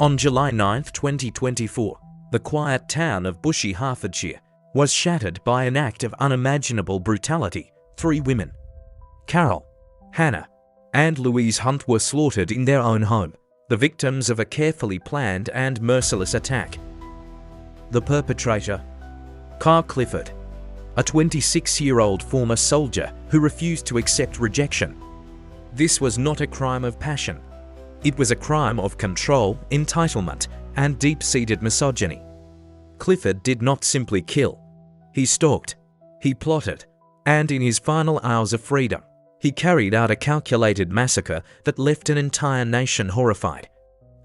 On July 9, 2024, the quiet town of Bushy, Hertfordshire, was shattered by an act of unimaginable brutality. 3 women, Carol, Hannah, and Louise Hunt, were slaughtered in their own home, the victims of a carefully planned and merciless attack. The perpetrator, Carl Clifford, a 26-year-old former soldier who refused to accept rejection. This was not a crime of passion. It was a crime of control, entitlement, and deep-seated misogyny. Clifford did not simply kill. He stalked, he plotted, and in his final hours of freedom, he carried out a calculated massacre that left an entire nation horrified.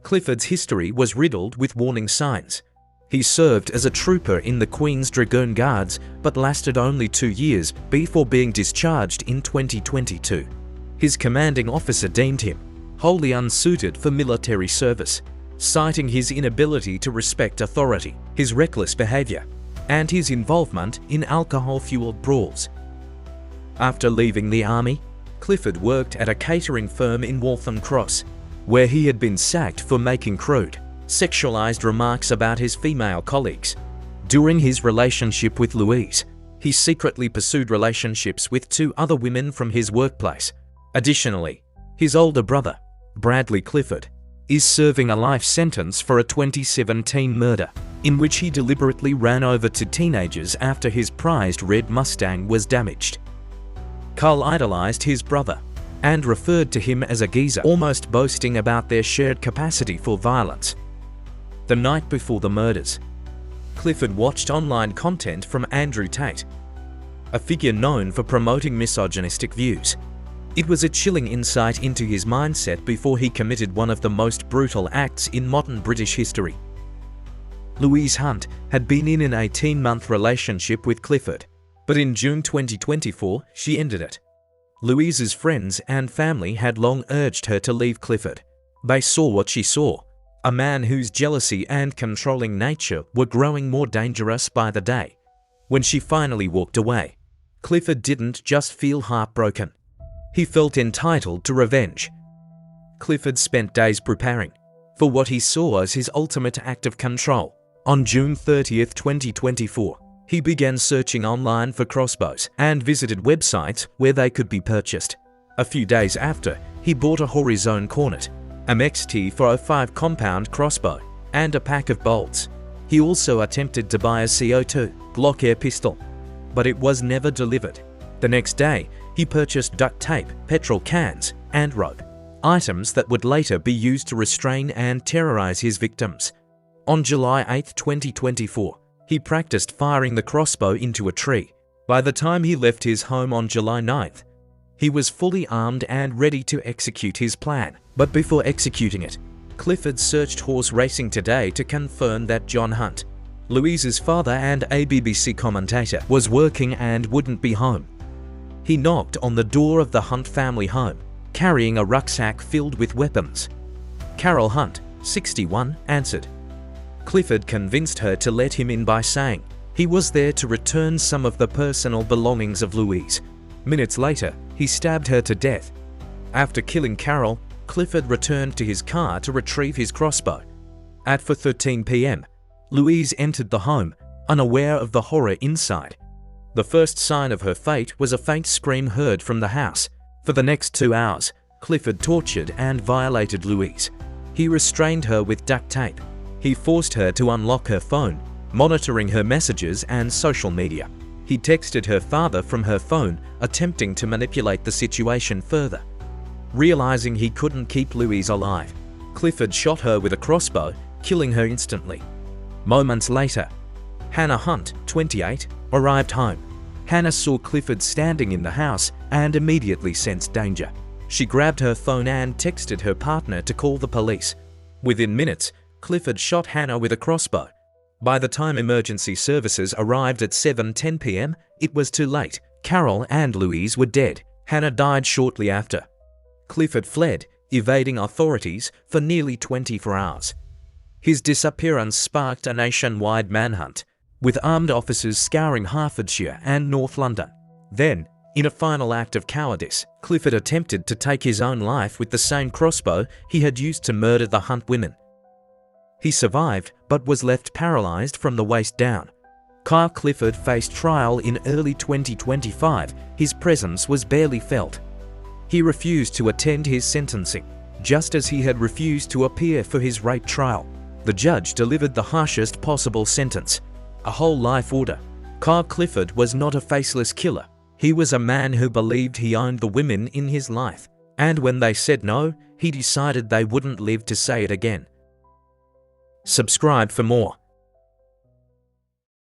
Clifford's history was riddled with warning signs. He served as a trooper in the Queen's Dragoon Guards but lasted only 2 years before being discharged in 2022. His commanding officer deemed him wholly unsuited for military service, citing his inability to respect authority, his reckless behavior, and his involvement in alcohol-fueled brawls. After leaving the army, Clifford worked at a catering firm in Waltham Cross, where he had been sacked for making crude, sexualized remarks about his female colleagues. During his relationship with Louise, he secretly pursued relationships with 2 other women from his workplace. Additionally, his older brother, Bradley Clifford, is serving a life sentence for a 2017 murder, in which he deliberately ran over 2 teenagers after his prized red Mustang was damaged. Carl idolized his brother and referred to him as a geezer, almost boasting about their shared capacity for violence. The night before the murders, Clifford watched online content from Andrew Tate, a figure known for promoting misogynistic views. It was a chilling insight into his mindset before he committed one of the most brutal acts in modern British history. Louise Hunt had been in an 18-month relationship with Clifford, but in June 2024, she ended it. Louise's friends and family had long urged her to leave Clifford. They saw what she saw, a man whose jealousy and controlling nature were growing more dangerous by the day. When she finally walked away, Clifford didn't just feel heartbroken. He felt entitled to revenge. Clifford spent days preparing for what he saw as his ultimate act of control. On June 30, 2024, he began searching online for crossbows and visited websites where they could be purchased. A few days after, he bought a Horizon Cornet, a MXT-405 compound crossbow, and a pack of bolts. He also attempted to buy a CO2 Glock air pistol, but it was never delivered. The next day, he purchased duct tape, petrol cans, and rope, items that would later be used to restrain and terrorize his victims. On July 8, 2024, he practiced firing the crossbow into a tree. By the time he left his home on July 9th, he was fully armed and ready to execute his plan. But before executing it, Clifford searched Horse Racing Today to confirm that John Hunt, Louise's father and a BBC commentator, was working and wouldn't be home. He knocked on the door of the Hunt family home, carrying a rucksack filled with weapons. Carol Hunt, 61, answered. Clifford convinced her to let him in by saying he was there to return some of the personal belongings of Louise. Minutes later, he stabbed her to death. After killing Carol, Clifford returned to his car to retrieve his crossbow. At 4:13 p.m., Louise entered the home, unaware of the horror inside. The first sign of her fate was a faint scream heard from the house. For the next 2 hours, Clifford tortured and violated Louise. He restrained her with duct tape. He forced her to unlock her phone, monitoring her messages and social media. He texted her father from her phone, attempting to manipulate the situation further. Realizing he couldn't keep Louise alive, Clifford shot her with a crossbow, killing her instantly. Moments later, Hannah Hunt, 28, arrived home. Hannah saw Clifford standing in the house and immediately sensed danger. She grabbed her phone and texted her partner to call the police. Within minutes, Clifford shot Hannah with a crossbow. By the time emergency services arrived at 7:10 p.m., it was too late. Carol and Louise were dead. Hannah died shortly after. Clifford fled, evading authorities for nearly 24 hours. His disappearance sparked a nationwide manhunt, with armed officers scouring Hertfordshire and North London. Then, in a final act of cowardice, Clifford attempted to take his own life with the same crossbow he had used to murder the Hunt women. He survived, but was left paralyzed from the waist down. Kyle Clifford faced trial in early 2025. His presence was barely felt. He refused to attend his sentencing, just as he had refused to appear for his rape trial. The judge delivered the harshest possible sentence: a whole life order. Kyle Clifford was not a faceless killer. He was a man who believed he owned the women in his life, and when they said no, he decided they wouldn't live to say it again. Subscribe for more.